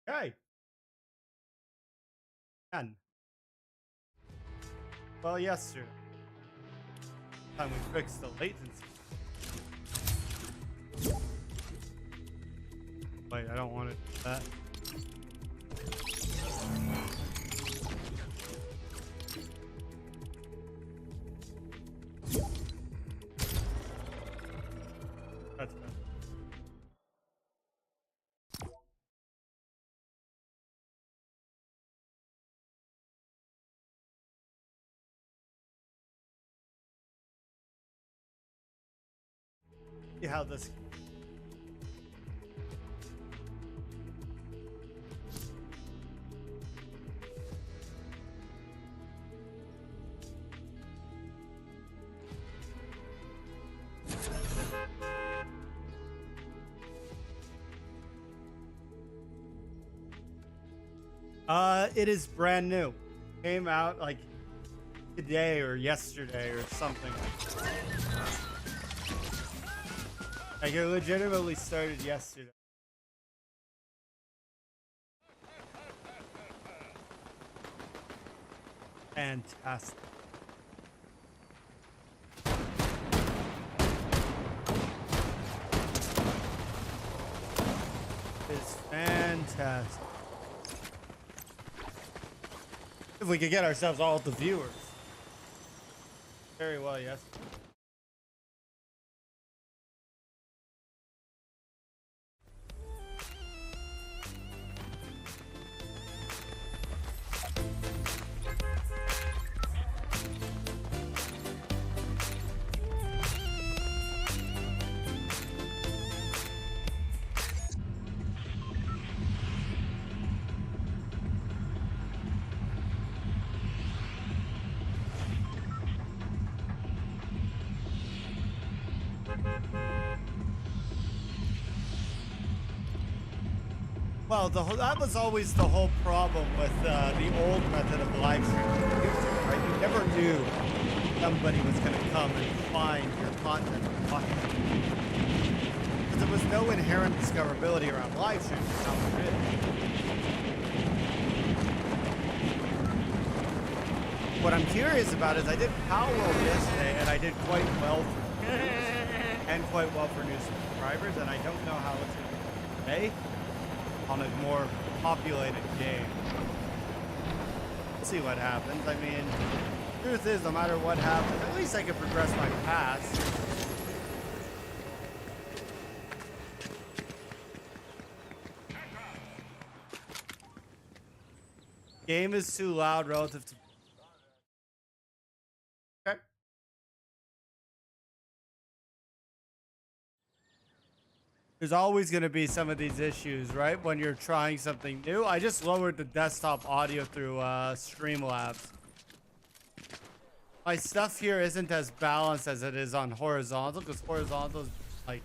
Okay. And well, yesterday, time we fixed the latency. Wait, I don't want to do that. That's better. See how this. It is brand new. Came out like today or yesterday or something. Like it legitimately started yesterday. Fantastic. It's fantastic. If we could get ourselves all the viewers. Very well, yes. Well, that was always the whole problem with the old method of live streaming on YouTube, right? You never knew somebody was going to come and find your content and watch it. Because there was no inherent discoverability around live streaming. Now there is. What I'm curious about is I did Power World yesterday, and I did quite well for views and quite well for new subscribers, and I don't know how it's going to be today on a more populated game. We'll see what happens. I mean, the truth is, no matter what happens, at least I can progress my past. Game is too loud relative to... Okay. There's always going to be some of these issues, right? When you're trying something new. I just lowered the desktop audio through Streamlabs. My stuff here isn't as balanced as it is on horizontal, because horizontal is like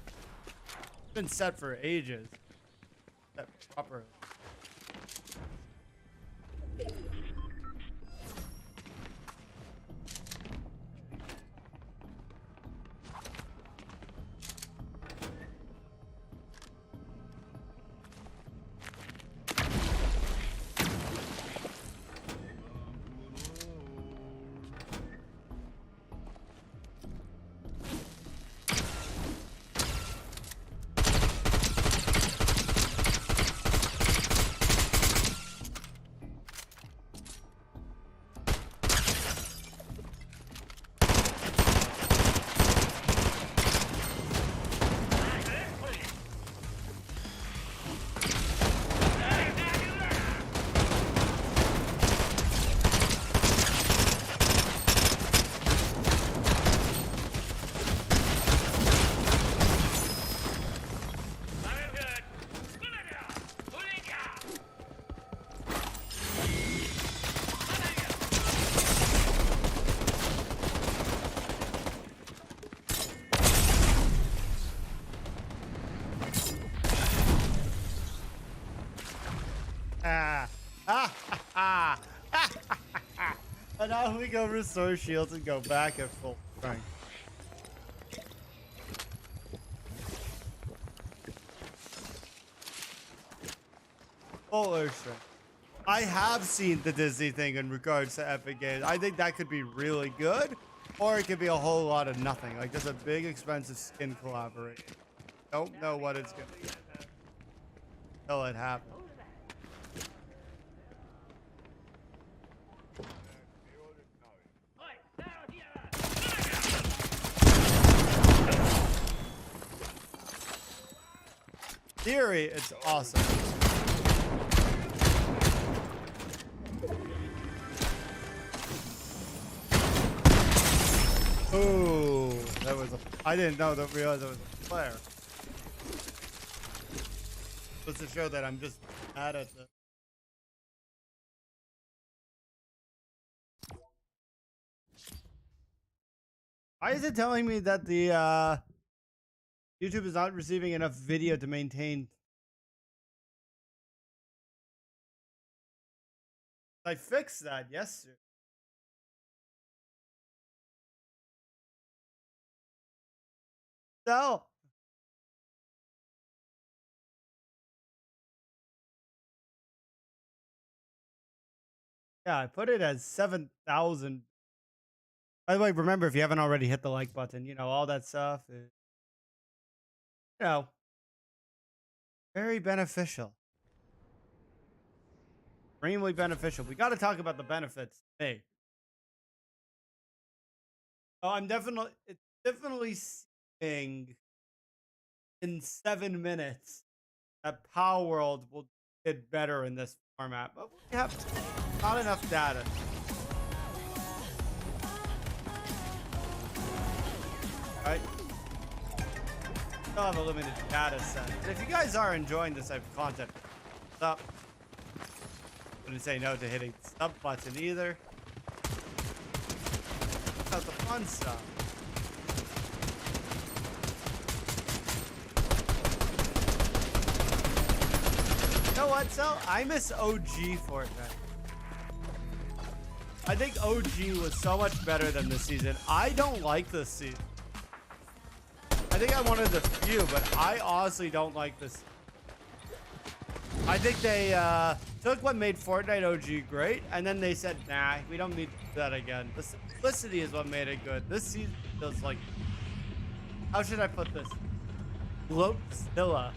been set for ages. Set properly. And now we go restore shields and go back at full strength. Full Ocean. I have seen the Disney thing in regards to Epic Games. I think that could be really good, or it could be a whole lot of nothing. Like there's a big expensive skin collaboration. Don't know what it's gonna be until it happens. Theory, it's awesome. Ooh, that was a. I didn't realize it was a flare. Just to show that I'm just bad at the. Why is it telling me that the YouTube is not receiving enough video to maintain? I fixed that yesterday. So yeah, I put it as 7,000. By the way, remember if you haven't already hit the like button, you know all that stuff is, you know, very beneficial. Extremely beneficial. We got to talk about the benefits. Hey. Oh, it's definitely seeing in 7 minutes that Power World will get better in this format, but we have not enough data. Right? Still have a limited data set. And if you guys are enjoying this type of content, stop. Wouldn't say no to hitting the sub button either. That's the fun stuff. You know what, so I miss OG Fortnite. I think OG was so much better than this season. I don't like this season. I think I'm one of the few, but I honestly don't like this. I think they took what made Fortnite OG great, and then they said, nah, we don't need that again. The simplicity is what made it good. This season feels like, how should I put this? Bloatzilla.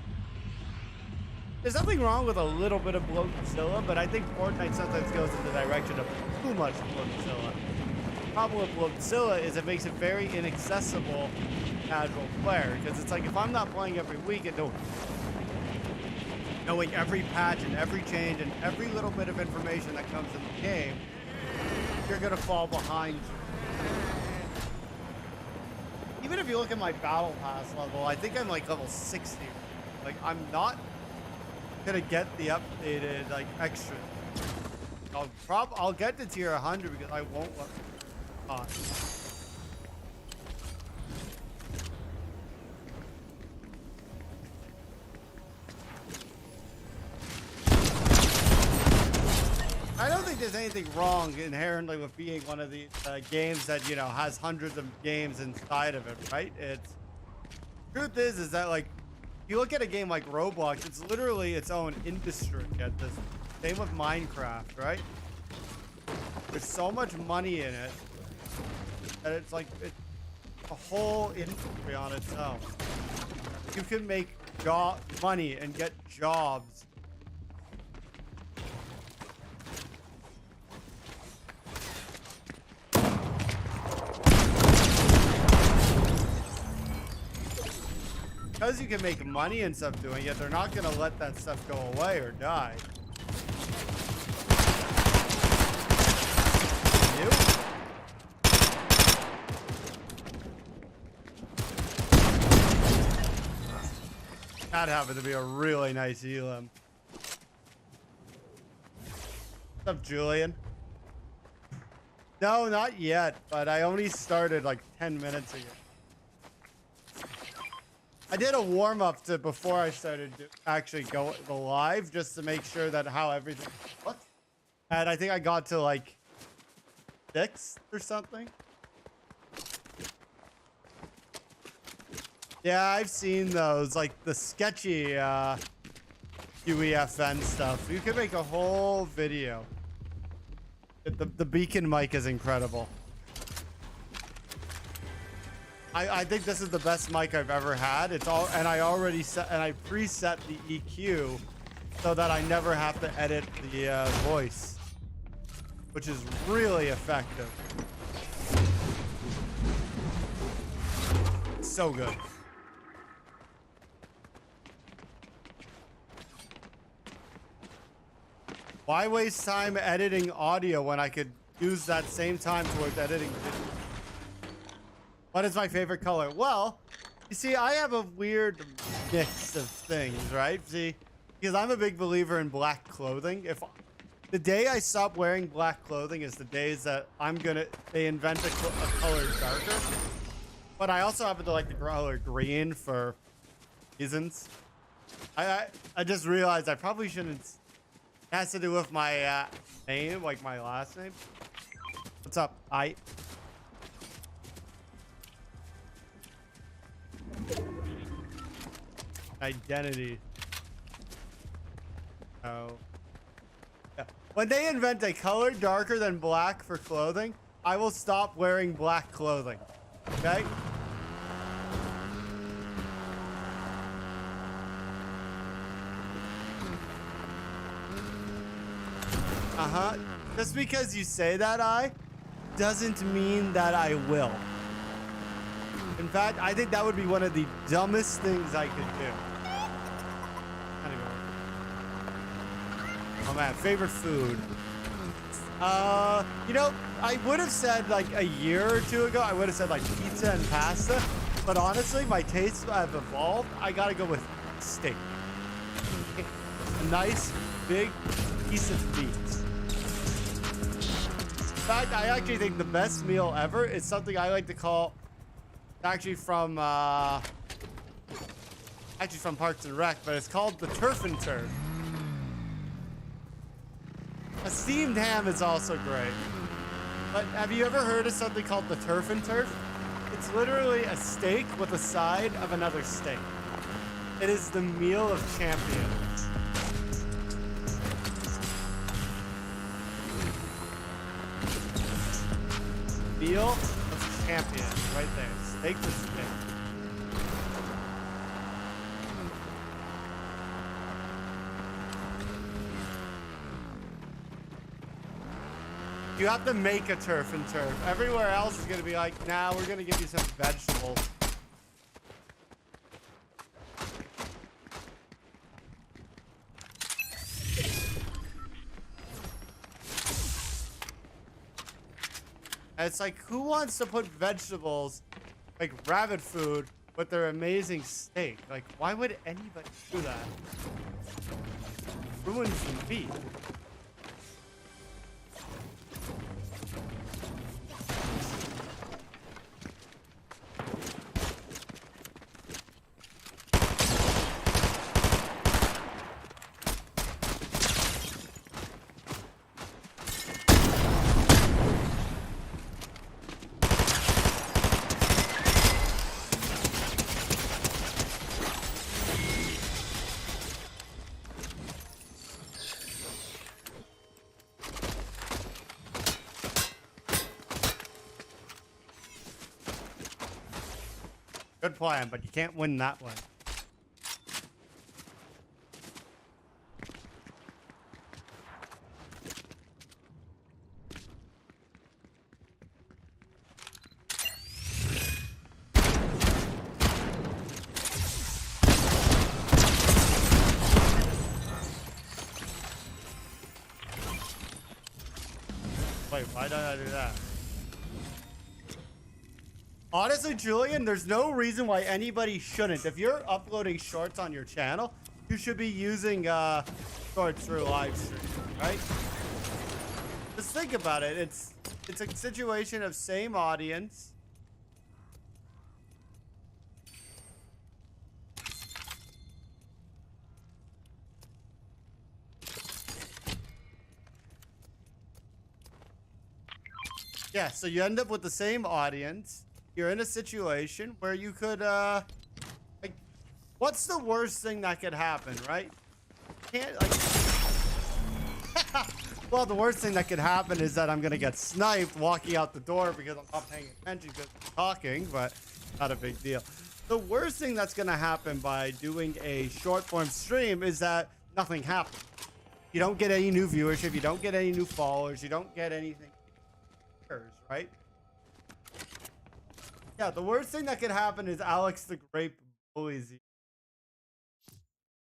There's nothing wrong with a little bit of Bloatzilla, but I think Fortnite sometimes goes in the direction of too much Bloatzilla. The problem with Bloatzilla is it makes it very inaccessible casual player, because it's like if I'm not playing every week and knowing every patch and every change and every little bit of information that comes in the game, you're gonna fall behind. Even if you look at my battle pass level, I think I'm like level 60. Like I'm not gonna get the updated like extra. I'll get to tier 100 because I won't let on. I don't think there's anything wrong inherently with being one of the games that, you know, has hundreds of games inside of it, right? Truth is that like, you look at a game like Roblox, it's literally its own industry at this. Same with Minecraft, right? There's so much money in it that it's like it's a whole industry on its own. You can make money and get jobs. Because you can make money and stuff doing it, they're not going to let that stuff go away or die. You? That happened to be a really nice elim. What's up, Julian? No, not yet, but I only started like 10 minutes ago. I did a warm-up to before I started to actually go live, just to make sure that how everything. What? And I think I got to like 6 or something. Yeah, I've seen those, like the sketchy UEFN stuff. You could make a whole video. The beacon mic is incredible. I think this is the best mic I've ever had. It's all, and I already set, and I preset the EQ so that I never have to edit the voice, which is really effective. So good. Why waste time editing audio when I could use that same time towards editing video? What is my favorite color? Well, you see, I have a weird mix of things, right? See, because I'm a big believer in black clothing. If the day I stop wearing black clothing is the days that they invent a color darker. But I also happen to like the color green for reasons. I just realized I probably shouldn't. It has to do with my name, like my last name. What's up? Identity. Oh. Yeah. When they invent a color darker than black for clothing, I will stop wearing black clothing. Okay? Uh-huh. Just because you say that, doesn't mean that I will. In fact, I think that would be one of the dumbest things I could do. Oh man, favorite food. You know, I would have said like a year or two ago, I would have said like pizza and pasta. But honestly, my tastes have evolved. I gotta go with steak. A nice, big piece of meat. In fact, I actually think the best meal ever is something I like to call, actually from Parks and Rec, but it's called the turf and turf. A steamed ham is also great. But have you ever heard of something called the turf and turf? It's literally a steak with a side of another steak. It is the meal of champions. Meal of champions, right there. Steak to steak. You have to make a turf and turf. Everywhere else is going to be like, nah, we're going to give you some vegetables. And it's like, who wants to put vegetables, like rabbit food, with their amazing steak? Like, why would anybody do that? Ruins the meat. Good plan, but you can't win that one. Wait, why don't I do that? Honestly, Julian, there's no reason why anybody shouldn't. If you're uploading shorts on your channel, you should be using shorts through live stream, right? Just think about it. It's a situation of same audience. Yeah, so you end up with the same audience. You're in a situation where you could, like, what's the worst thing that could happen, right? can't, like... Well, the worst thing that could happen is that I'm going to get sniped walking out the door because I'm not paying attention because I'm talking, but not a big deal. The worst thing that's going to happen by doing a short form stream is that nothing happens. You don't get any new viewership. You don't get any new followers. You don't get anything. Right? Yeah, the worst thing that could happen is Alex the Grape bullies you.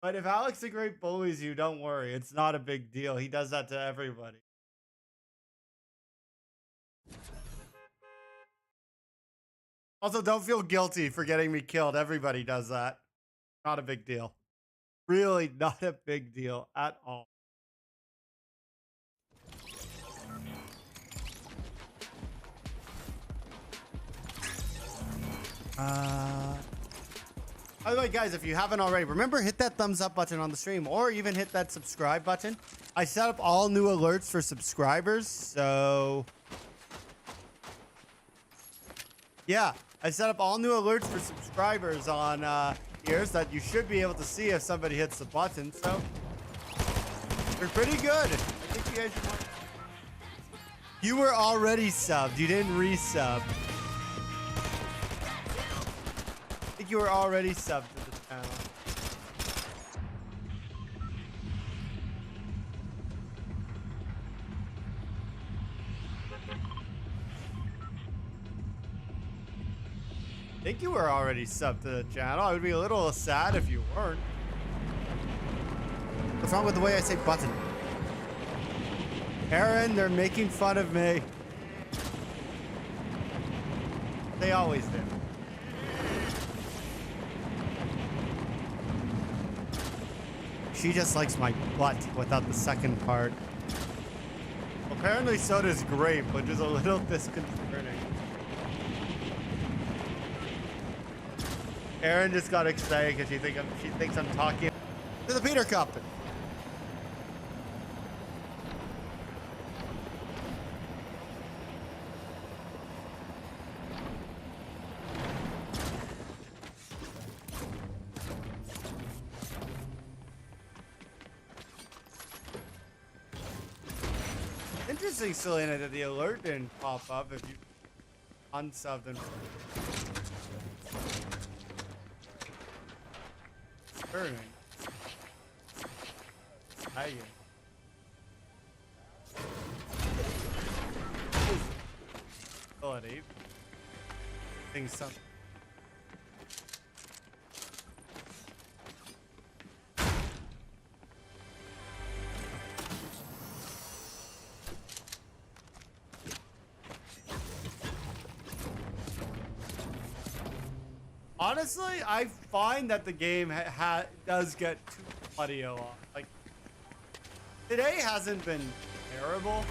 But if Alex the Great bullies you, don't worry. It's not a big deal. He does that to everybody. Also, don't feel guilty for getting me killed. Everybody does that. Not a big deal. Really not a big deal at all. By the way, guys, if you haven't already, remember, hit that thumbs up button on the stream or even hit that subscribe button. I set up all new alerts for subscribers. So, yeah, I set up all new alerts for subscribers on here so that you should be able to see if somebody hits the button. So, they're pretty good. I think you guys should... You were already subbed. You didn't resub. I think you were already subbed to the channel. I think you were already subbed to the channel. I would be a little sad if you weren't. What's wrong with the way I say button? Aaron, they're making fun of me. They always do. She just likes my butt without the second part. Apparently so does Grape, which is a little disconcerting. Erin just got excited because she thinks I'm talking to the Peter Cup. Interesting, Selena, that the alert didn't pop up if you unsubbed and turning. Hi. Ability. Think something. Honestly, I find that the game does get too audio on. Like, today hasn't been terrible.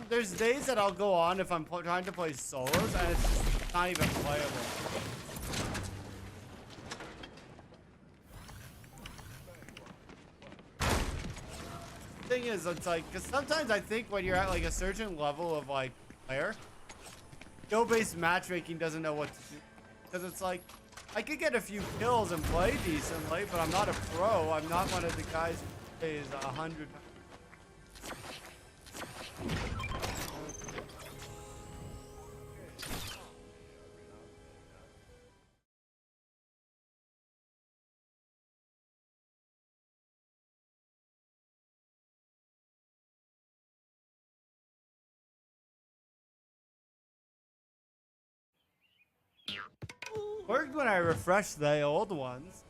There's days that I'll go on if I'm trying to play solos and it's just not even playable. The thing is, it's like, because sometimes I think when you're at like a certain level of like player, skill-based matchmaking doesn't know what to do. Because it's like, I could get a few kills and play decently, but I'm not a pro. I'm not one of the guys who plays 100 times. Worked when I refreshed the old ones.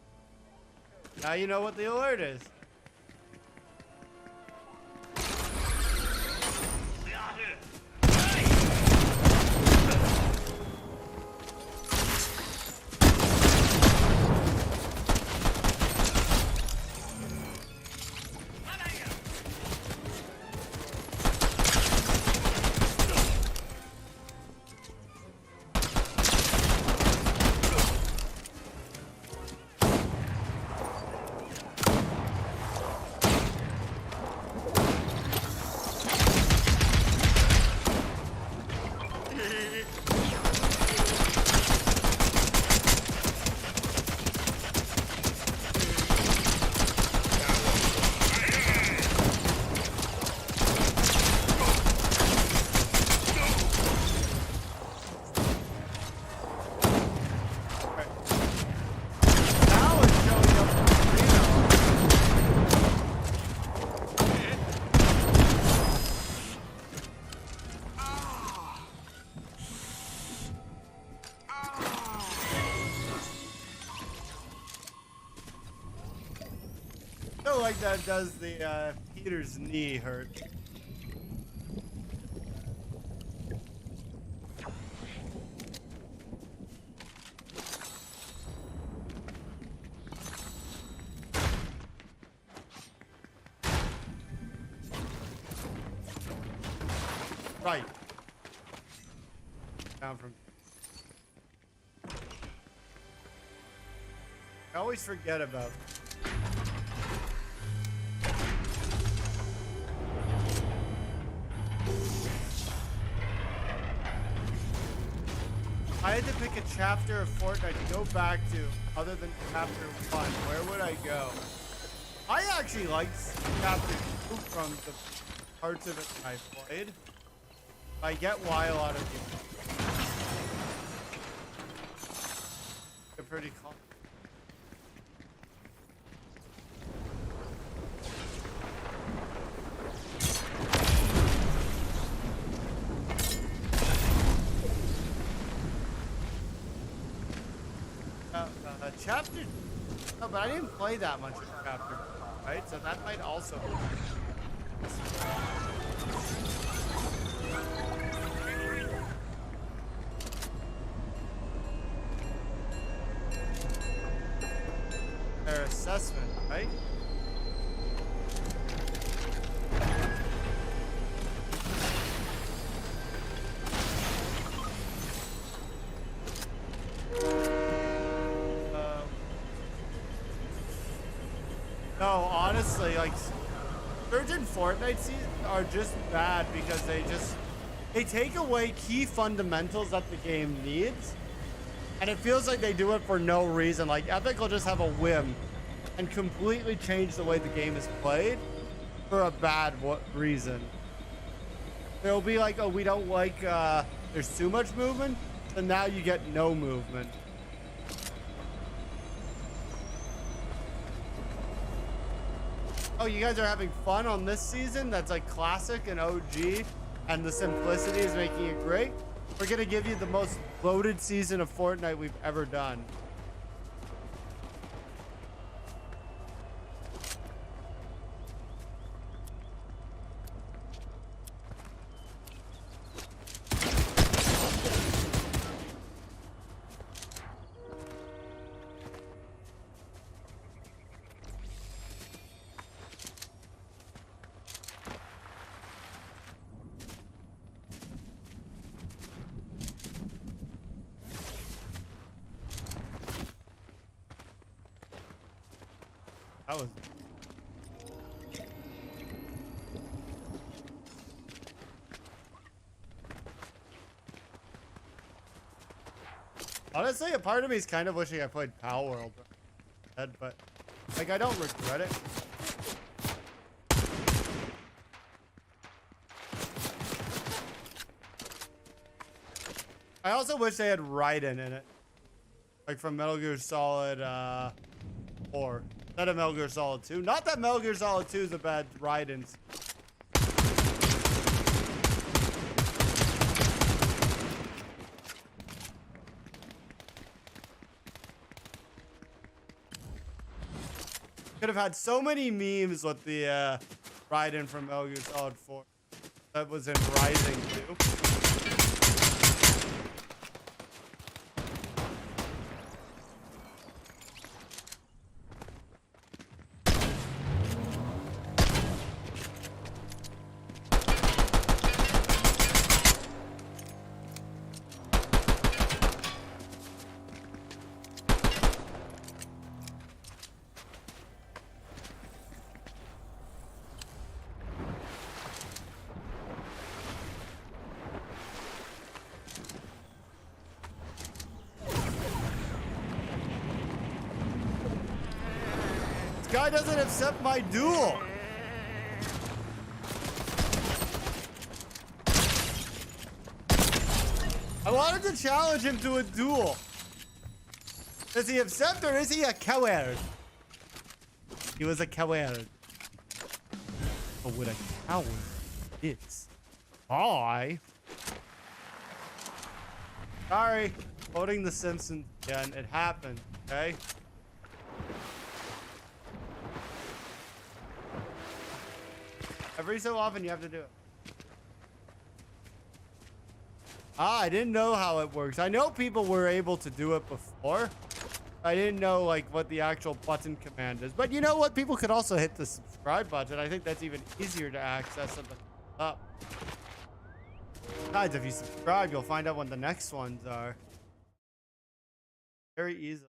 Now you know what the alert is. don't like that does the Peter's knee hurt. Right. Down from. I always forget about. I had to pick a chapter of Fortnite to go back to other than chapter 1. Where would I go? I actually liked chapter 2 from the parts of it I played. I get why a lot of people. They're pretty calm. Chapter. No, but I didn't play that much of chapter, right? So that might also. Their assessment, right? No, honestly, like certain Fortnite seasons are just bad because they take away key fundamentals that the game needs, and it feels like they do it for no reason. Like Epic will just have a whim and completely change the way the game is played for a bad reason. They'll be like, oh, we don't like there's too much movement, and now you get no movement. Oh, you guys are having fun on this season? That's like classic and OG, and the simplicity is making it great. We're gonna give you the most loaded season of Fortnite we've ever done. That was. Honestly, a part of me is kind of wishing I played Power World, but like I don't regret it. I also wish they had Raiden in it, like from Metal Gear Solid 4. Not a Metal Gear Solid 2. Not that Metal Gear Solid 2 is a bad Raidens. Could have had so many memes with the Raiden from Metal Gear Solid 4. That was in Rising too. Guy doesn't accept my duel. I wanted to challenge him to a duel. Does he accept or is he a coward? He was a coward. But what a coward is. I. Sorry, quoting The Simpsons again. It happened, okay? Every so often you have to do it. I didn't know how it works. I know people were able to do it before. I didn't know like what the actual button command is. But you know what? People could also hit the subscribe button. I think that's even easier to access than the up. Besides, if you subscribe, you'll find out when the next ones are. Very easy.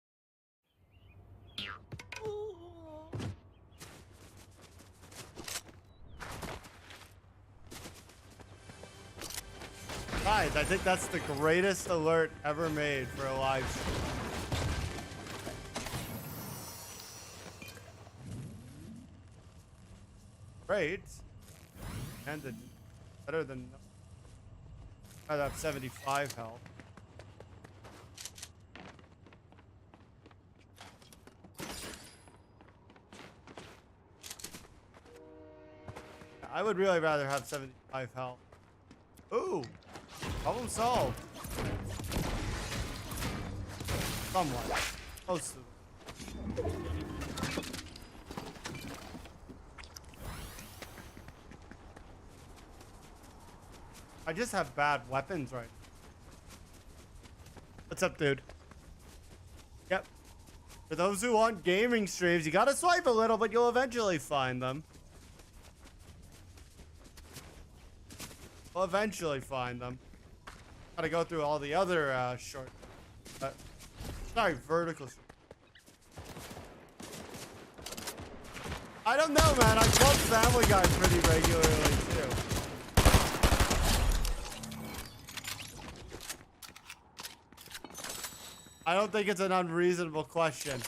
Guys, I think that's the greatest alert ever made for a live stream. Great. And better than... I have 75 health. I would really rather have 75 health. Ooh. Problem solved. Somewhat. Close to it. I just have bad weapons right now. What's up, dude? Yep. For those who want gaming streams, you gotta swipe a little, but you'll eventually find them. We'll eventually find them. Gotta go through all the other short. Sorry, vertical. I don't know, man. I quote Family Guy pretty regularly too. I don't think it's an unreasonable question.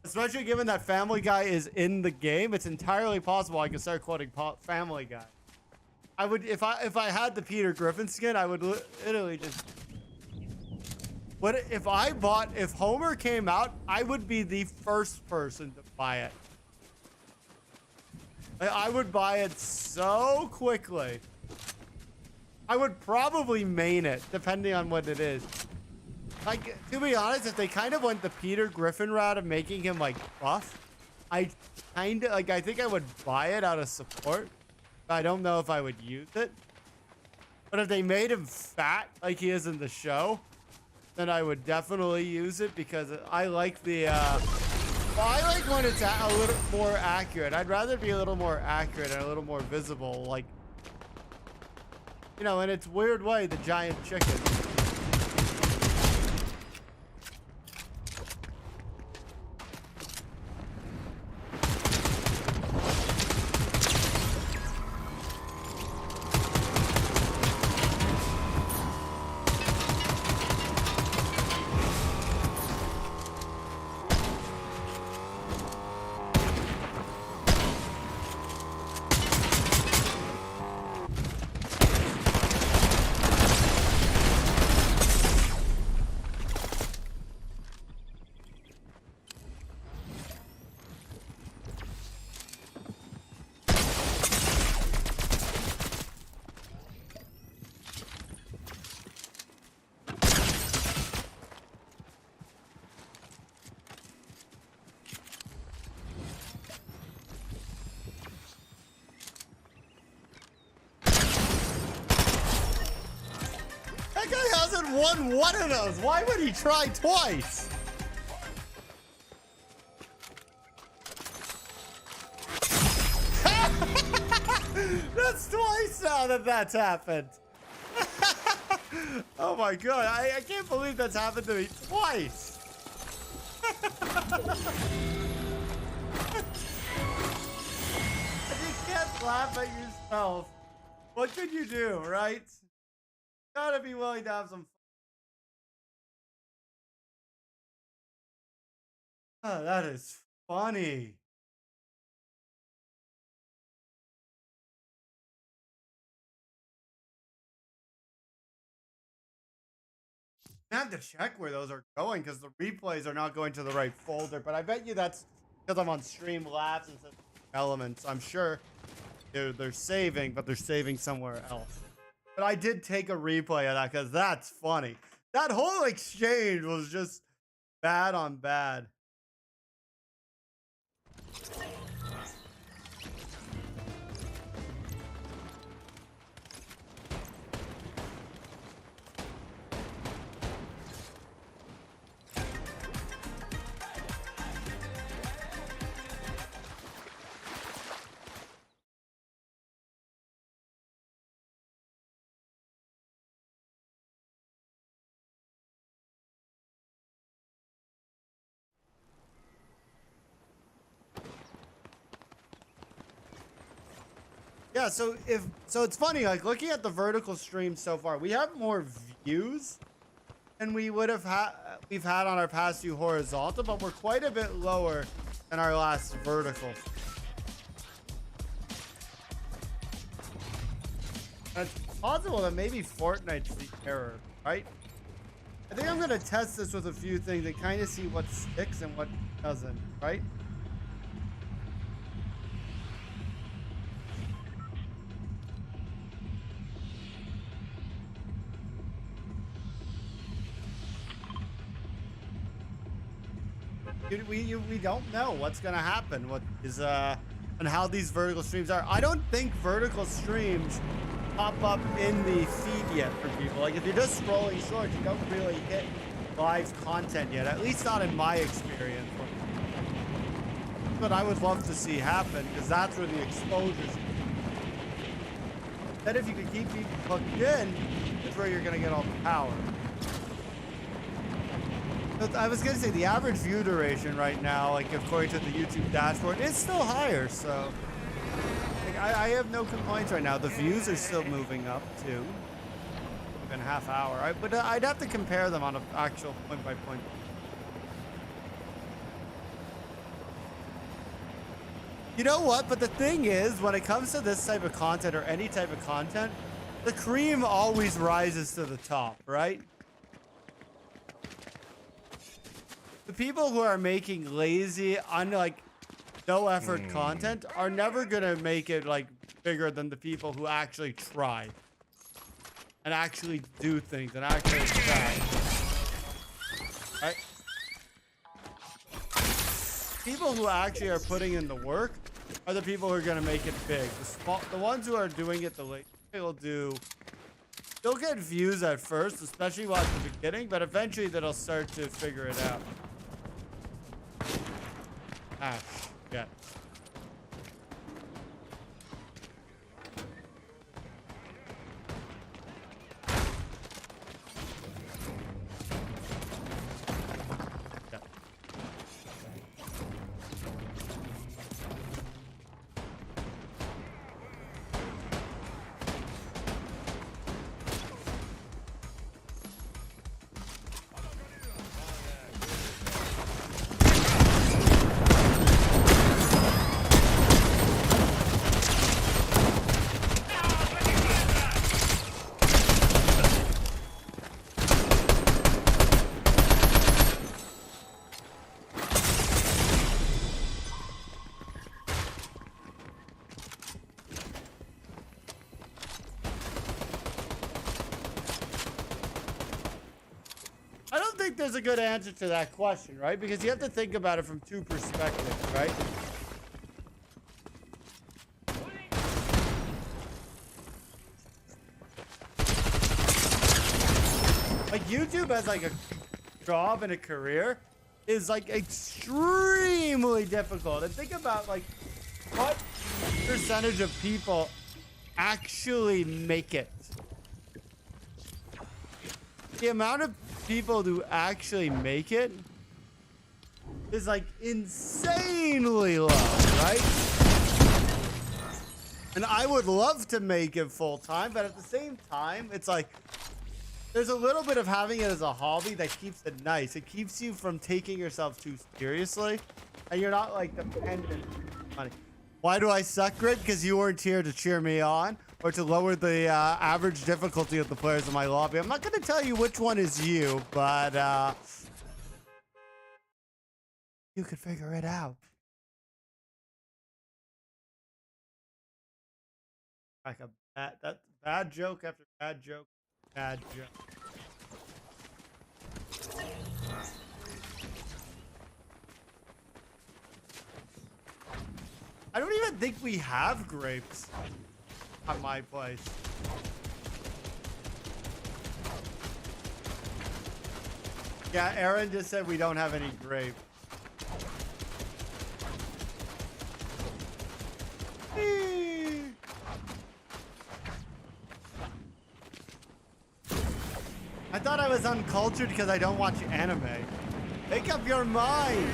Especially given that Family Guy is in the game, it's entirely possible I could start quoting Family Guy. I would, if I had the Peter Griffin skin, I would literally just... If Homer came out, I would be the first person to buy it. I would buy it so quickly. I would probably main it, depending on what it is. Like, to be honest, if they kind of went the Peter Griffin route of making him, like, buff, I think I would buy it out of support. I don't know if I would use it. But if they made him fat, like he is in the show, then I would definitely use it because I like the, I like when it's a little more accurate. I'd rather be a little more accurate and a little more visible, like, you know, in its weird way, the giant chicken. Won one of those. Why would he try twice? That's twice now that's happened. Oh my god, I can't believe that's happened to me twice. You can't laugh at yourself. What could you do, right? Gotta be willing to have some fun. Oh, that is funny. I have to check where those are going because the replays are not going to the right folder, but I bet you that's because I'm on Streamlabs instead of Elements. I'm sure they're saving, but they're saving somewhere else. But I did take a replay of that because that's funny. That whole exchange was just bad on bad. Yeah, so it's funny, like looking at the vertical stream so far, we have more views than we've had on our past few horizontal, but we're quite a bit lower than our last vertical. And it's possible that maybe Fortnite's the error, right? I think I'm gonna test this with a few things and kind of see what sticks and what doesn't, right? Dude, we don't know what's gonna happen. What is and how these vertical streams are. I don't think vertical streams pop up in the feed yet for people. Like if you're just scrolling shorts, you don't really hit live content yet. At least not in my experience. But I would love to see happen because that's where the exposure's. Then if you can keep people hooked in, that's where you're gonna get all the power. I was gonna say the average view duration right now, like according to the YouTube dashboard, is still higher. So like, I have no complaints right now. The views are still moving up too. In half hour, but I'd have to compare them on an actual point by point. You know what? But the thing is, when it comes to this type of content or any type of content, the cream always rises to the top, right? The people who are making lazy, no effort content are never gonna make it like bigger than the people who actually try and actually do things and actually try. Right? People who actually are putting in the work are the people who are gonna make it big. The ones who are doing it the late they'll get views at first, especially while at the beginning, but eventually they'll start to figure it out. Yeah. There's a good answer to that question, right? Because you have to think about it from two perspectives, right? Like YouTube as like a job and a career is like extremely difficult. And think about like what percentage of people actually make it. The amount of people who actually make it is like insanely low, right? And I would love to make it full time, but at the same time, it's like there's a little bit of having it as a hobby that keeps it nice. It keeps you from taking yourself too seriously, and you're not like dependent on money. Why do I suck, Grid? Because you weren't here to cheer me on or to lower the average difficulty of the players in my lobby. I'm not going to tell you which one is you, but you could figure it out. Like that's bad joke after bad joke, bad joke. I don't even think we have grapes at my place. Yeah, Aaron just said we don't have any grapes. I thought I was uncultured because I don't watch anime. Make up your mind!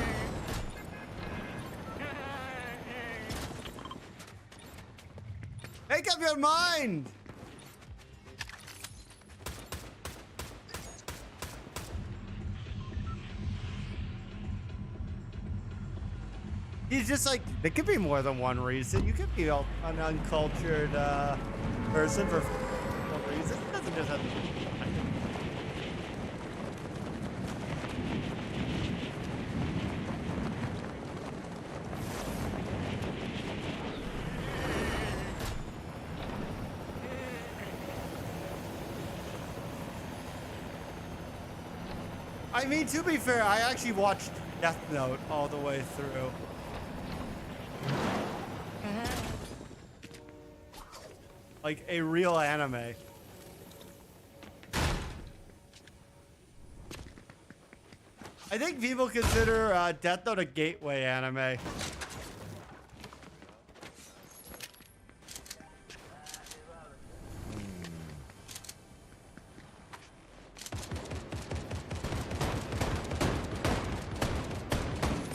Make up your mind. He's just like, there could be more than one reason. You could be an uncultured person for one reason. It doesn't just have to be. I mean, to be fair, I actually watched Death Note all the way through. Like a real anime. I think people consider Death Note a gateway anime.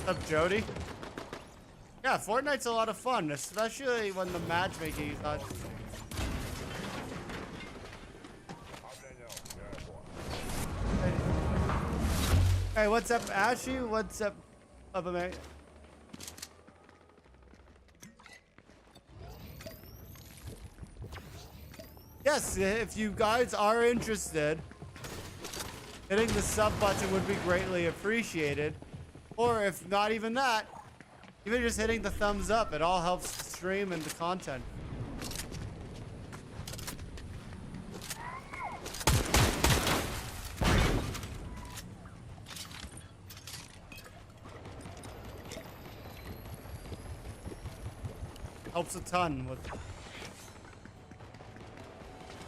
What's up, Jody? Yeah, Fortnite's a lot of fun, especially when the matchmaking is not. Hey, what's up, Ashy? What's up, man? Yes, if you guys are interested, hitting the sub button would be greatly appreciated. Or if not even that, even just hitting the thumbs up, it all helps the stream and the content. Helps a ton with.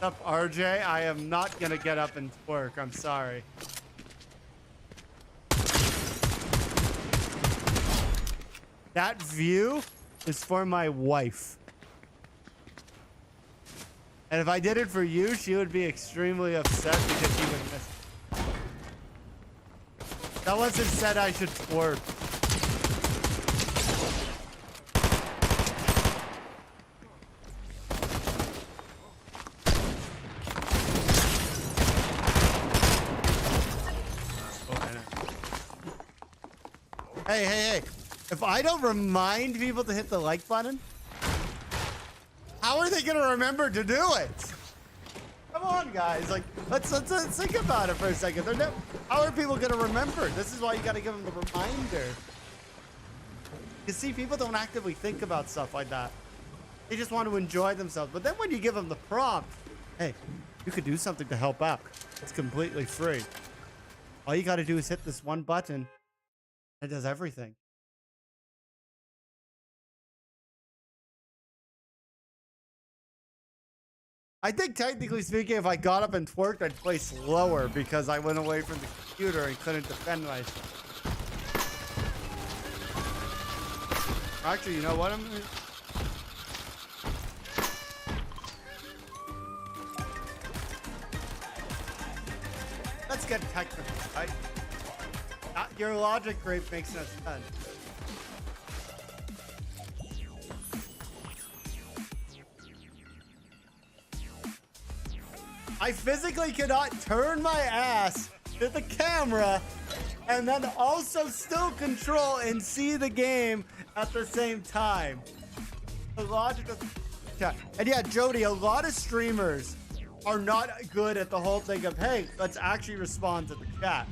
What's up, RJ? I am not gonna get up and twerk. I'm sorry. That view is for my wife. And if I did it for you, she would be extremely upset because she would miss. That wasn't said I should twerk. Hey. If I don't remind people to hit the like button, how are they going to remember to do it? Come on, guys. Like, let's think about it for a second. How are people going to remember? This is why you got to give them the reminder. You see, people don't actively think about stuff like that. They just want to enjoy themselves. But then when you give them the prompt, hey, you could do something to help out. It's completely free. All you got to do is hit this one button. It does everything. I think technically speaking, if I got up and twerked, I'd play slower because I went away from the computer and couldn't defend myself. Actually, you know what? Let's get technical, right? Your logic grape makes no sense. I physically cannot turn my ass to the camera and then also still control and see the game at the same time. The logic of chat. And yeah, Jody, a lot of streamers are not good at the whole thing of, hey, let's actually respond to the chat.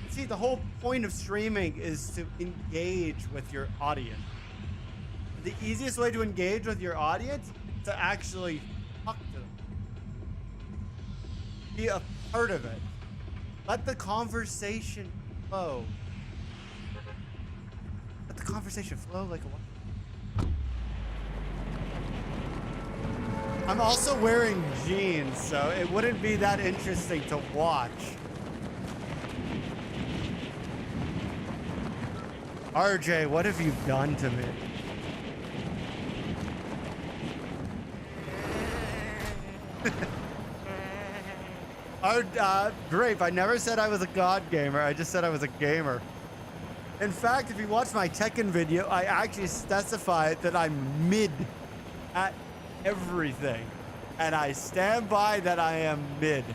See, the whole point of streaming is to engage with your audience. The easiest way to engage with your audience is to actually talk to them. Be a part of it. Let the conversation flow. Let the conversation flow like a water. I'm also wearing jeans, so it wouldn't be that interesting to watch. RJ, what have you done to me? Grape, I never said I was a god gamer. I just said I was a gamer. In fact, if you watch my Tekken video, I actually specified that I'm mid at everything. And I stand by that I am mid.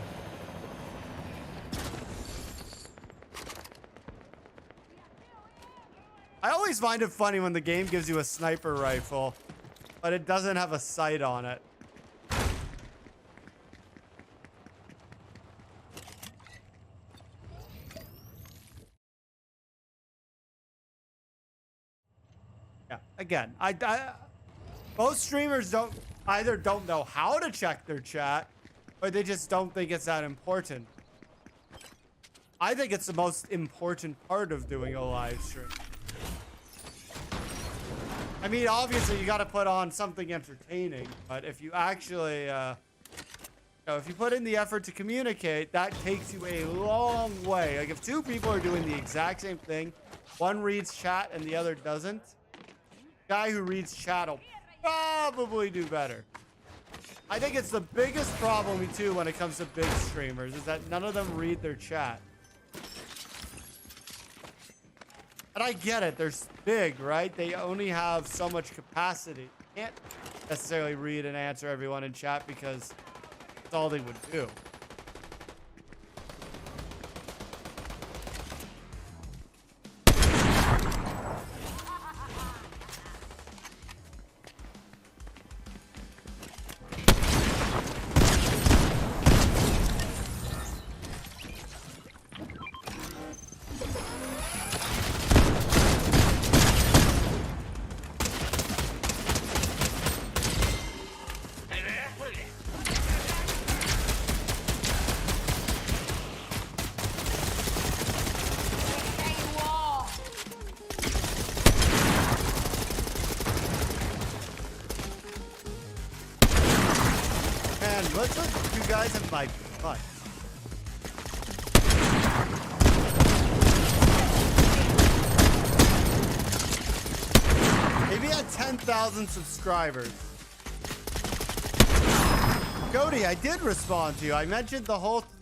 I always find it funny when the game gives you a sniper rifle, but it doesn't have a sight on it. Yeah, again, most streamers don't know how to check their chat, or they just don't think it's that important. I think it's the most important part of doing a live stream. I mean, obviously you got to put on something entertaining, but if you actually, if you put in the effort to communicate, that takes you a long way. Like if two people are doing the exact same thing, one reads chat and the other doesn't, guy who reads chat will probably do better. I think it's the biggest problem too when it comes to big streamers is that none of them read their chat. And I get it, they're big, right? They only have so much capacity. You can't necessarily read and answer everyone in chat because that's all they would do. Let's look you guys in my butt. Maybe at 10,000 subscribers. Cody, I did respond to you. I mentioned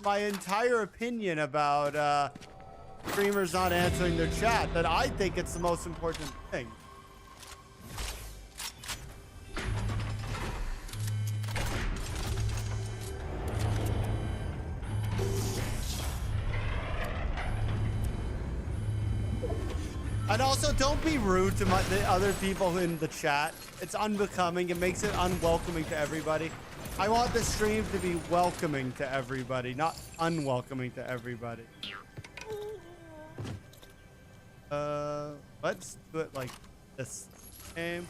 my entire opinion about streamers not answering their chat, that I think it's the most important thing. And also, don't be rude to the other people in the chat. It's unbecoming. It makes it unwelcoming to everybody. I want the stream to be welcoming to everybody, not unwelcoming to everybody. Let's do it like this. Game.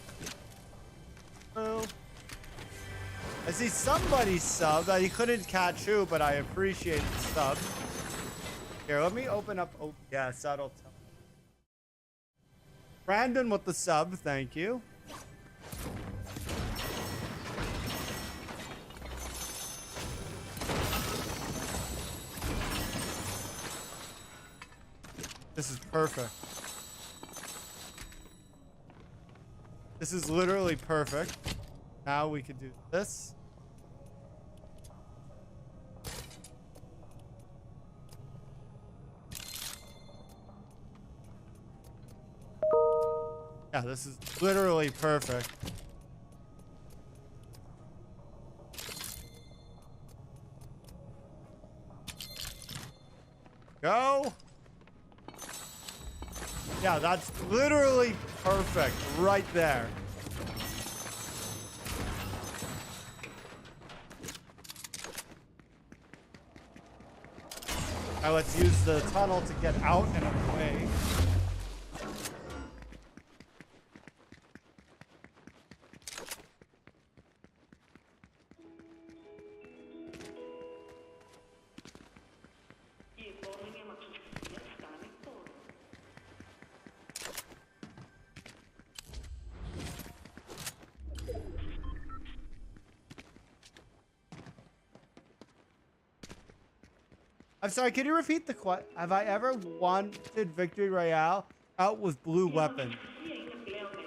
Oh. I see somebody subbed. I couldn't catch who, but I appreciate the sub. Here, let me open up. Oh, yeah, that'll tell. Brandon with the sub, thank you. This is perfect. This is literally perfect. Now we can do this. Yeah, this is literally perfect. Go. Yeah, that's literally perfect right there. Now let's use the tunnel to get out and away. I'm sorry, can you repeat the question? Have I ever wanted Victory Royale out with blue weapon?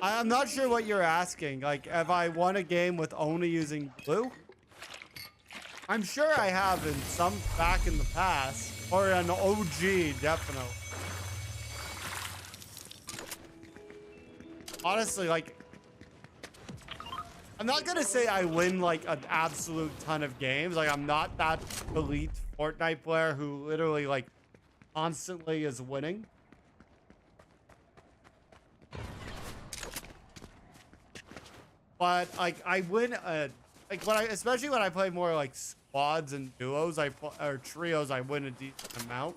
I'm not sure what you're asking. Like, have I won a game with only using blue? I'm sure I have in some back in the past. Or an OG, definitely. Honestly, like, I'm not gonna say I win like an absolute ton of games. Like I'm not that elite Fortnite player who literally like constantly is winning. But like I win like when especially when I play more like squads and duos, or trios, I win a decent amount.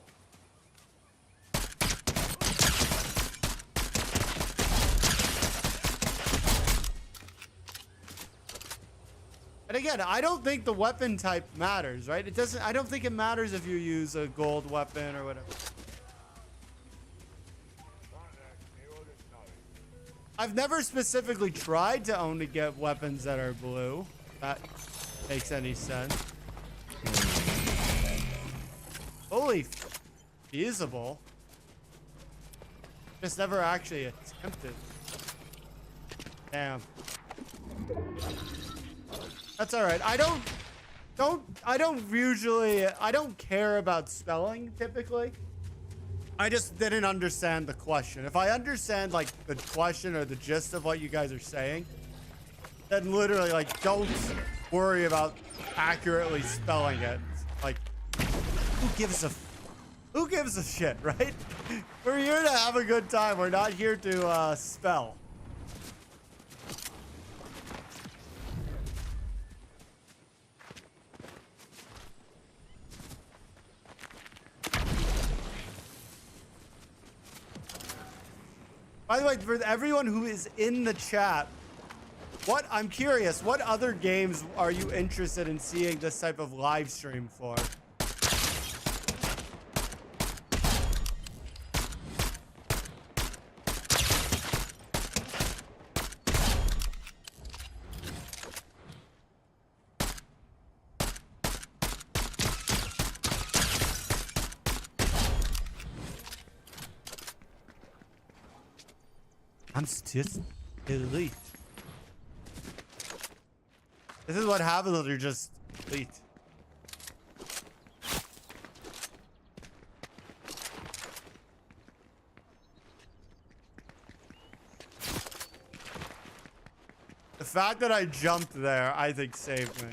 And again, I don't think the weapon type matters, right? It doesn't. I don't think it matters if you use a gold weapon or whatever. I've never specifically tried to only get weapons that are blue. If that makes any sense. Fully feasible. Just never actually attempted. Damn. That's all right. I don't care about spelling typically. I just didn't understand the question. If I understand like the question or the gist of what you guys are saying, then literally like don't worry about accurately spelling it. Like who gives a shit, right? We're here to have a good time. We're not here to spell. By the way, for everyone who is in the chat, I'm curious, what other games are you interested in seeing this type of live stream for? I'm just elite. This is what happens when you're just elite. The fact that I jumped there, I think, saved me.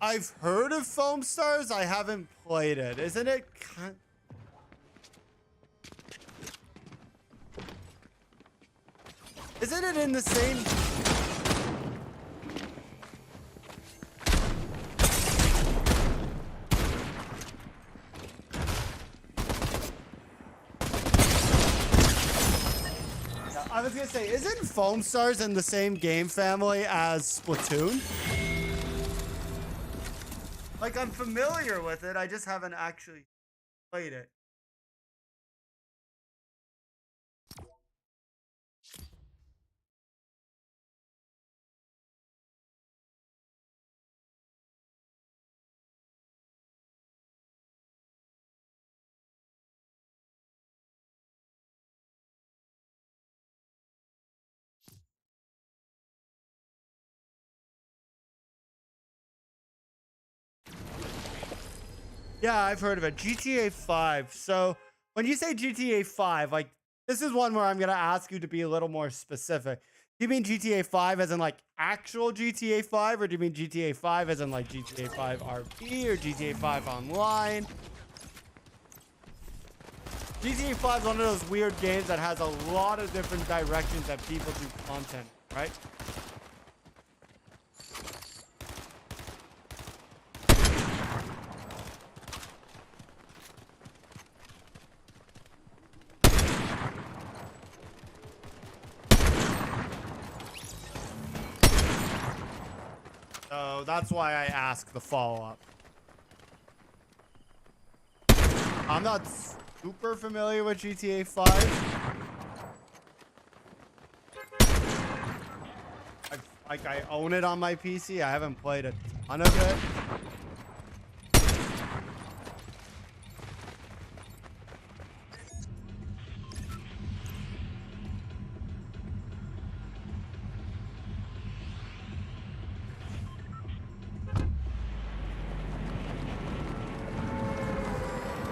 I've heard of Foam Stars. I haven't played it. Isn't it Isn't it in the same? I was gonna say, isn't Foam Stars in the same game family as Splatoon? Like, I'm familiar with it, I just haven't actually played it. Yeah, I've heard of it. GTA 5. So when you say GTA 5, like this is one where I'm gonna ask you to be a little more specific. Do you mean GTA 5 as in like actual GTA 5, or do you mean GTA 5 as in like GTA 5 RP or GTA 5 online? GTA 5 is one of those weird games that has a lot of different directions that people do content, right? So that's why I ask the follow-up. I'm not super familiar with GTA 5. I own it on my PC. I haven't played a None of it.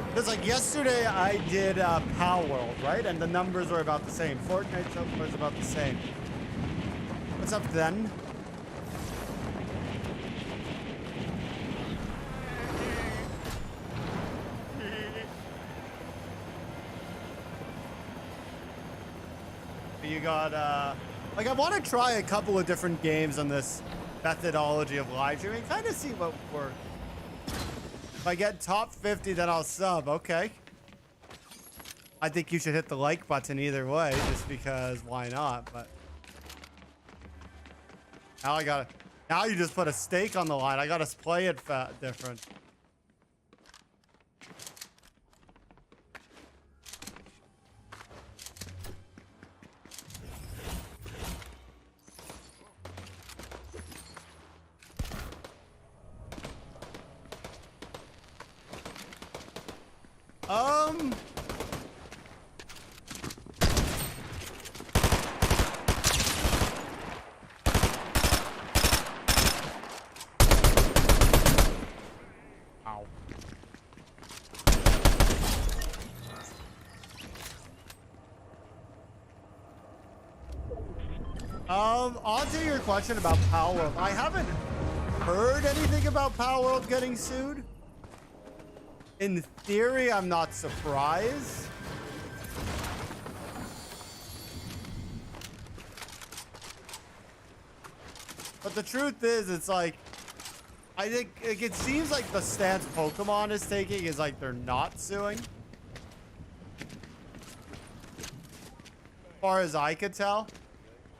Because like yesterday I did Power World, right? And the numbers were about the same. Fortnite Chapter was about the same. What's up then? You got like I want to try a couple of different games on this methodology of live streaming, kind of see what works. If I get top 50, then I'll sub. Okay. I think you should hit the like button either way, just because why not? But now I gotta. Now you just put a stake on the line. I gotta play it different. On to your question about Power World. I haven't heard anything about Power World getting sued. In theory, I'm not surprised. But the truth is, it's like, I think it seems like the stance Pokemon is taking is like they're not suing. As far as I could tell.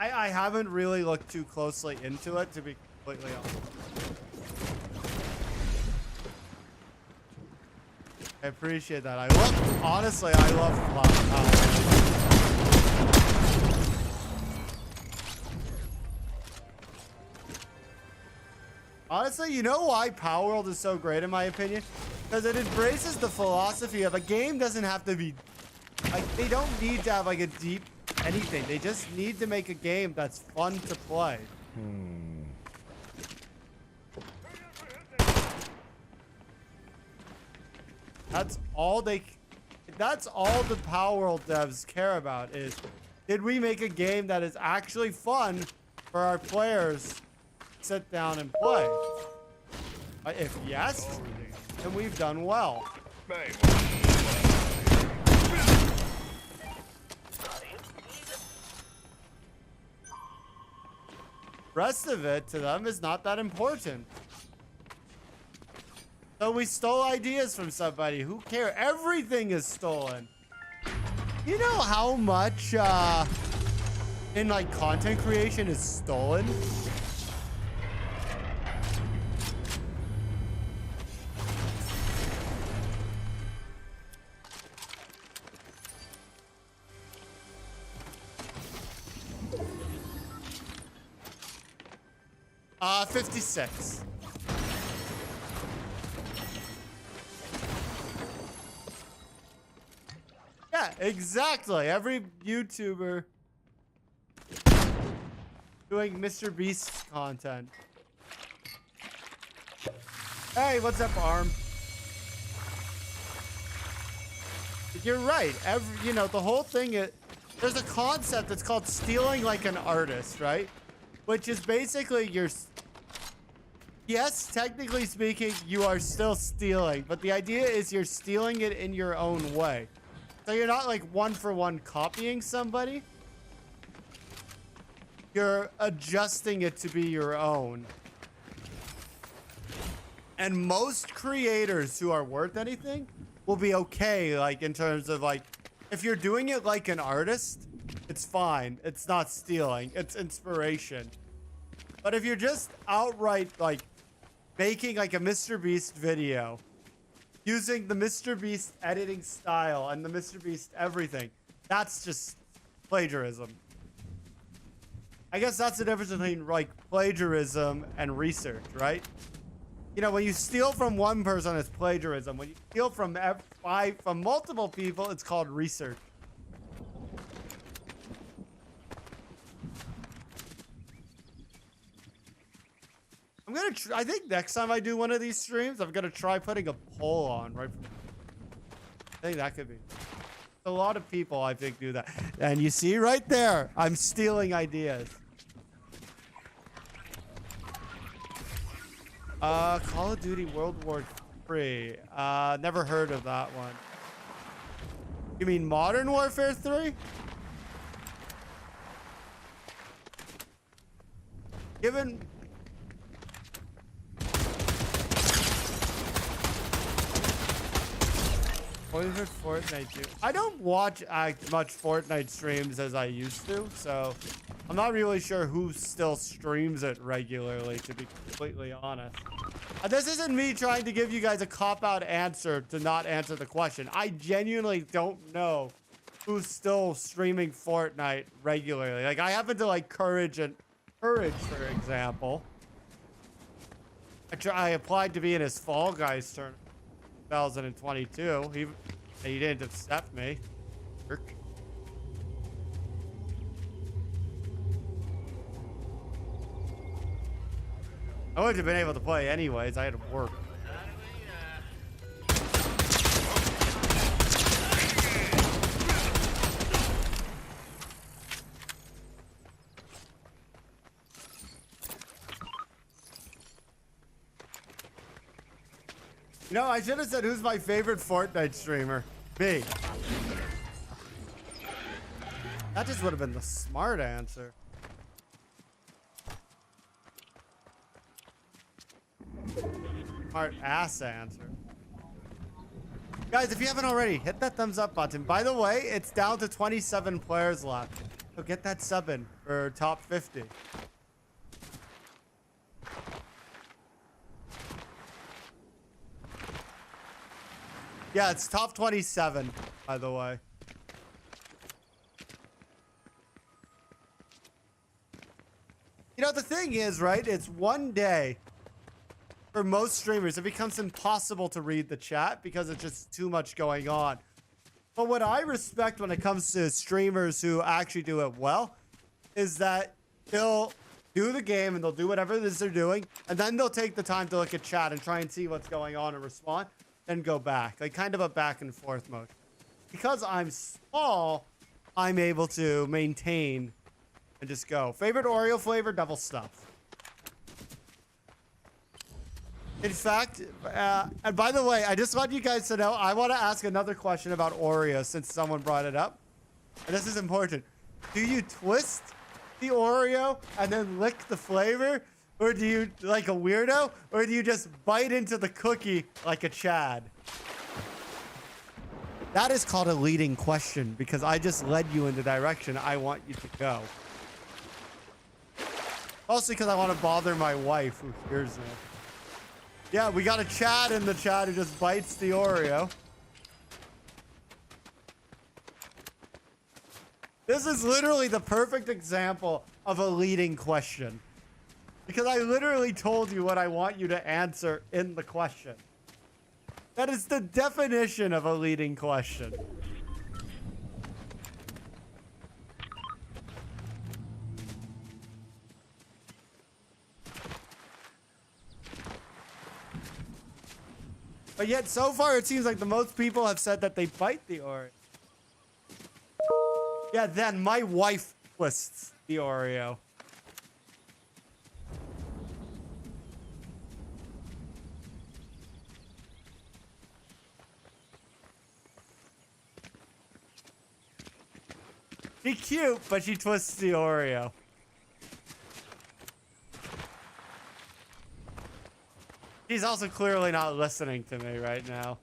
I haven't really looked too closely into it, to be completely honest. I appreciate that. Honestly, I love Power. Honestly, you know why Power World is so great in my opinion? Because it embraces the philosophy of a game doesn't have to be, like, they don't need to have like a deep anything. They just need to make a game that's fun to play. That's all the Power World devs care about is, did we make a game that is actually fun for our players to sit down and play? If yes, then we've done well. Rest of it to them is not that important. So we stole ideas from somebody. Who cares? Everything is stolen. You know how much in like content creation is stolen? Uh, 56. Yeah, exactly. Every YouTuber doing Mr. Beast content. Hey, what's up, Arm? You're right. You know, the whole thing is, there's a concept that's called stealing like an artist, right? Which is basically yes, technically speaking, you are still stealing, but the idea is you're stealing it in your own way. So you're not like one-for-one copying somebody. You're adjusting it to be your own. And most creators who are worth anything will be okay, like in terms of like, if you're doing it like an artist, it's fine. It's not stealing, it's inspiration. But if you're just outright like making like a Mr. Beast video, using the Mr. Beast editing style and the Mr. Beast everything, that's just plagiarism. I guess that's the difference between like plagiarism and research, right? You know, when you steal from one person, it's plagiarism. When you steal from from multiple people, it's called research. I'm gonna. I think next time I do one of these streams, I'm gonna try putting a poll on. Right. I think that could be. A lot of people, I think, do that. And you see right there, I'm stealing ideas. Call of Duty World War III. Never heard of that one. You mean Modern Warfare 3? Given... What is it, Fortnite too? I don't watch as much Fortnite streams as I used to, so I'm not really sure who still streams it regularly, to be completely honest. This isn't me trying to give you guys a cop-out answer to not answer the question. I genuinely don't know who's still streaming Fortnite regularly. Like, I happen to like Courage, for example. I applied to be in his Fall Guys tournament. 2022. He didn't accept me. Jerk. I wouldn't have been able to play anyways. I had to work. You know, I should have said who's my favorite Fortnite streamer. Me. That just would have been the smart answer. Smart ass answer. Guys, if you haven't already, hit that thumbs up button. By the way, it's down to 27 players left. So get that sub in for top 50. Yeah, it's top 27, by the way. You know, the thing is, right? It's one day. For most streamers, it becomes impossible to read the chat because it's just too much going on. But what I respect when it comes to streamers who actually do it well is that they'll do the game and they'll do whatever it is they're doing, and then they'll take the time to look at chat and try and see what's going on and respond. Then go back, like kind of a back and forth mode. Because I'm small, I'm able to maintain and just go. Favorite Oreo flavor, double stuff. In fact, and by the way, I just want you guys to know, I want to ask another question about Oreo since someone brought it up. And this is important. Do you twist the Oreo and then lick the flavor? Or do you, like a weirdo? Or do you just bite into the cookie like a Chad? That is called a leading question because I just led you in the direction I want you to go. Also because I want to bother my wife who hears me. Yeah, we got a Chad in the chat who just bites the Oreo. This is literally the perfect example of a leading question. Because I literally told you what I want you to answer in the question. That is the definition of a leading question. But yet, so far, it seems like the most people have said that they bite the Oreo. Yeah, then my wife twists the Oreo. She's cute, but she twists the Oreo. She's also clearly not listening to me right now.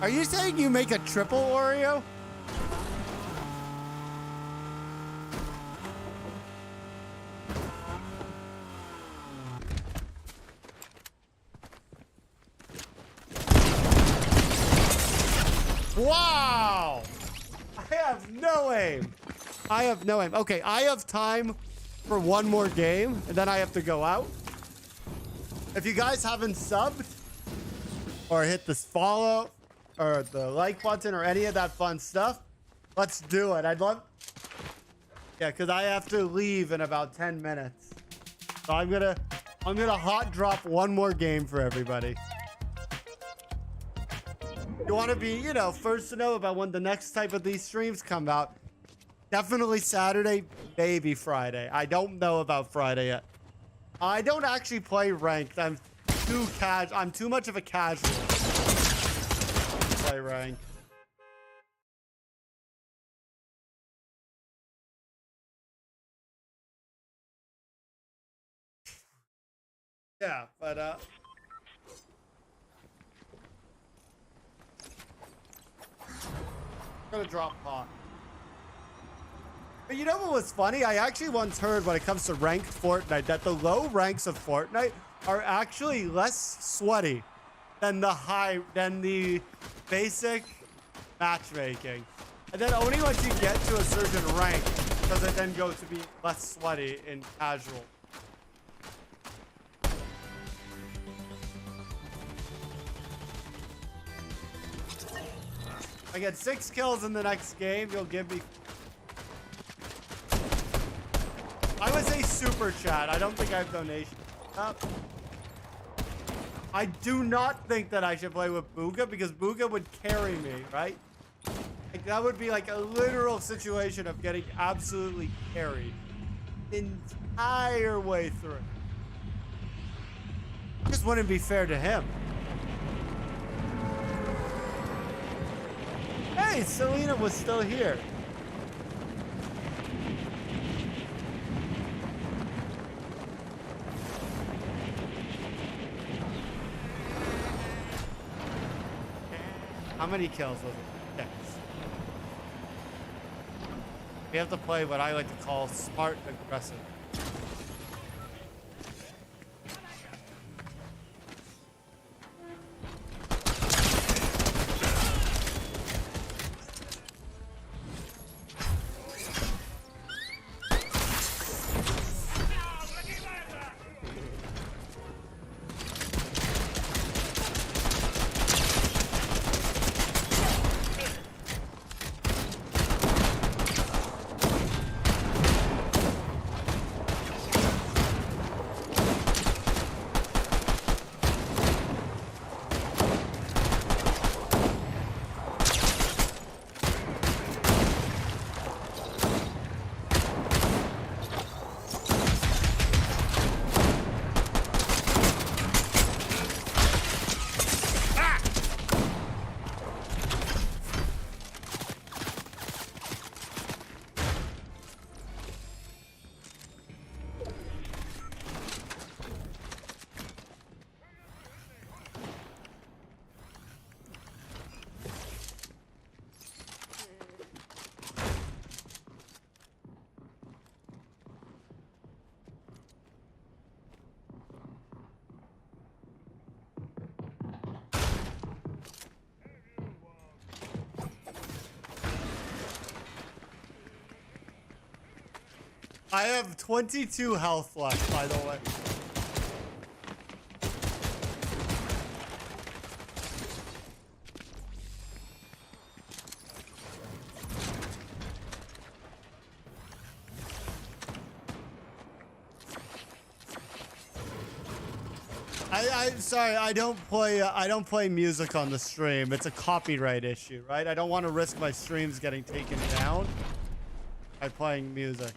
Are you saying you make a triple Oreo? have no aim. I have no aim. Okay, I have time for one more game, and then I have to go out. If you guys haven't subbed or hit this follow or the like button or any of that fun stuff, let's do it. I'd love... Yeah, because I have to leave in about 10 minutes. So I'm gonna hot drop one more game for everybody. You want to be, you know, first to know about when the next type of these streams come out. Definitely Saturday, maybe Friday. I don't know about Friday yet. I don't actually play ranked. I'm too much of a casual to play ranked. Yeah, but I'm gonna drop pot. But you know what was funny? I actually once heard when it comes to ranked Fortnite that the low ranks of Fortnite are actually less sweaty than the basic matchmaking. And then only once you get to a certain rank does it then go to be less sweaty in casual. I get 6 kills in the next game, you'll give me... I would say super chat. I don't think I have donation. I do not think that I should play with Booga because Booga would carry me, right? Like, that would be like a literal situation of getting absolutely carried the entire way through. Just wouldn't be fair to him. Hey, Selena was still here. How many kills was it? 6. We have to play what I like to call smart aggressive. I have 22 health left, by the way. I'm sorry, I don't play music on the stream. It's a copyright issue, right? I don't want to risk my streams getting taken down by playing music.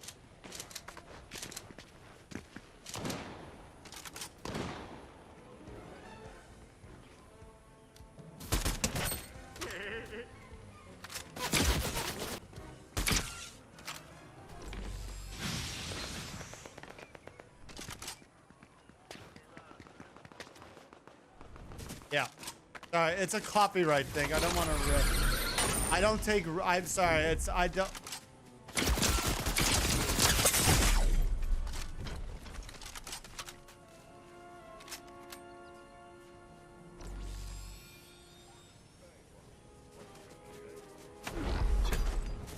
Yeah. Sorry, it's a copyright thing. I don't want to risk. I don't take... I'm sorry. It's... I don't...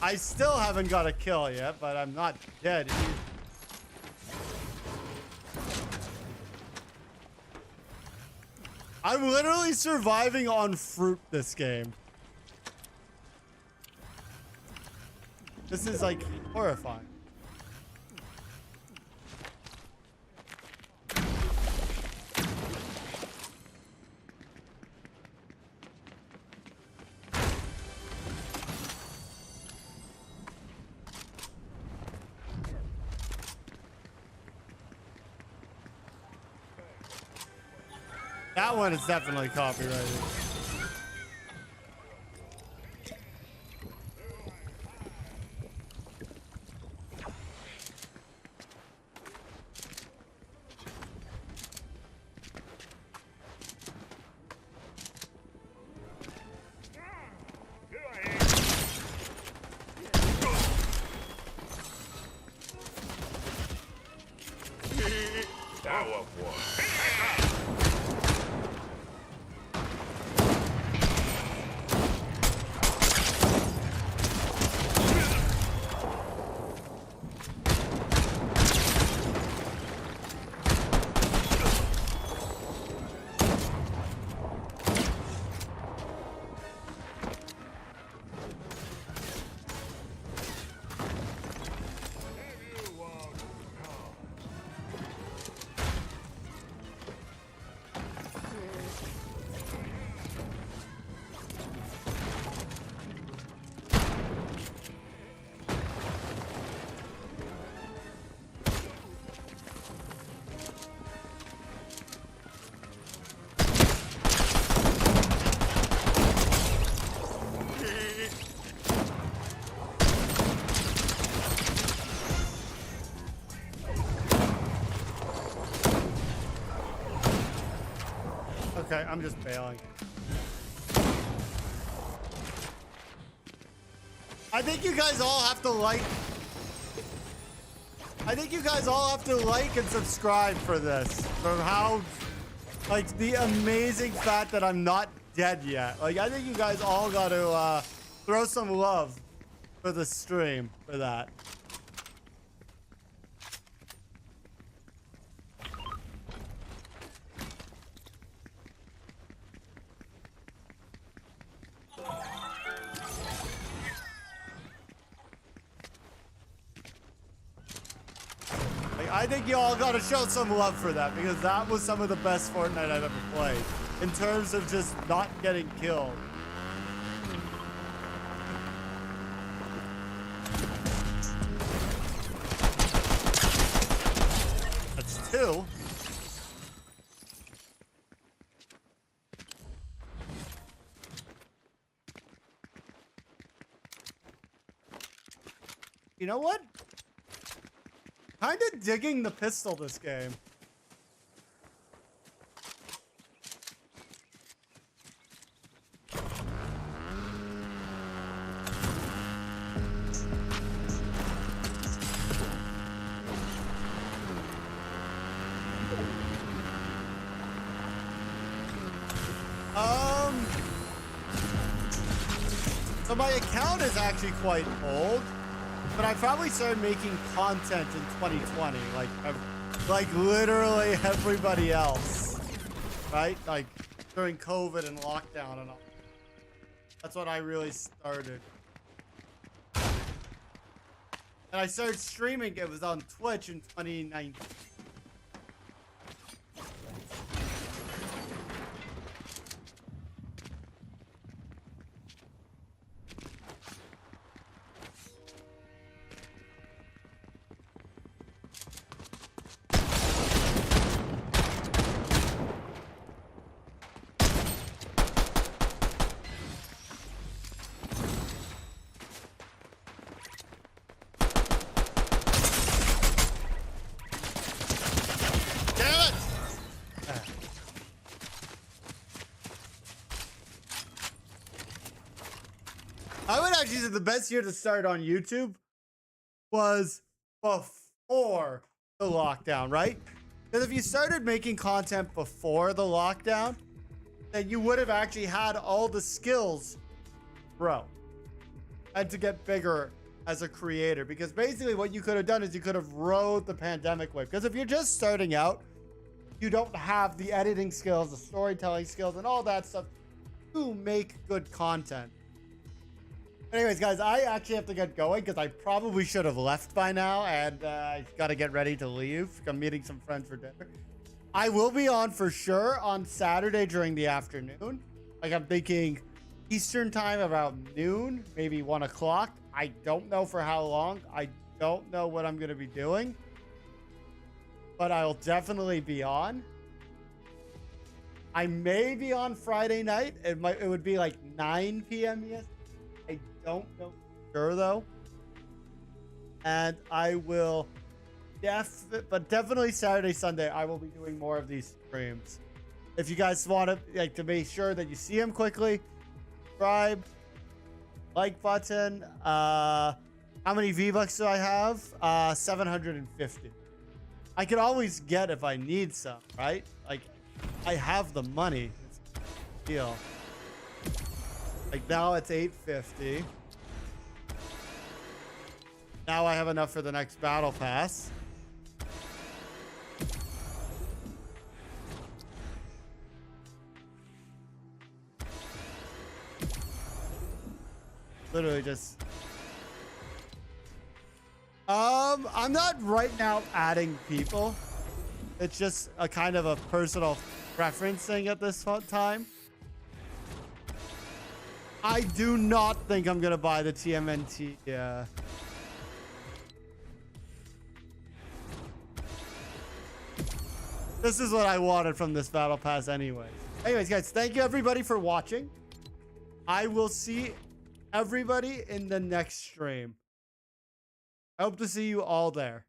I still haven't got a kill yet, but I'm not dead either. I'm literally surviving on fruit this game. This is like horrifying. That one is definitely copyrighted. Tower of War. Okay, I'm just bailing. I think you guys all have to like. I think you guys all have to like and subscribe for this. For how, like, the amazing fact that I'm not dead yet. Like, I think you guys all got to throw some love for the stream for that. I think you all gotta show some love for that, because that was some of the best Fortnite I've ever played in terms of just not getting killed. That's 2. You know what? Kind of digging the pistol this game. So my account is actually quite old. But I probably started making content in 2020, like literally everybody else, right? Like during COVID and lockdown and all. That's when I really started. And I started streaming. It was on Twitch in 2019. I would actually say the best year to start on YouTube was before the lockdown, right? Because if you started making content before the lockdown, then you would have actually had all the skills, bro. and to get bigger as a creator. Because basically what you could have done is you could have rode the pandemic wave. Because if you're just starting out, you don't have the editing skills, the storytelling skills, and all that stuff to make good content. Anyways, guys, I actually have to get going because I probably should have left by now, and I got to get ready to leave. I'm meeting some friends for dinner. I will be on for sure on Saturday during the afternoon. Like, I'm thinking Eastern time about noon, maybe 1 o'clock. I don't know for how long. I don't know what I'm going to be doing, but I'll definitely be on. I may be on Friday night. It would be like 9 p.m. Yes. I don't know for sure though. And I will definitely Saturday, Sunday, I will be doing more of these streams. If you guys want to make sure that you see them quickly, subscribe, like button. How many V-Bucks do I have? 750. I could always get if I need some, right? Like, I have the money. It's a deal. Like, now it's 850. Now I have enough for the next battle pass. Literally just... I'm not right now adding people. It's just a kind of a personal preference thing at this time. I do not think I'm gonna buy the TMNT. Yeah. This is what I wanted from this battle pass anyway. Anyways, guys, thank you everybody for watching. I will see everybody in the next stream. I hope to see you all there.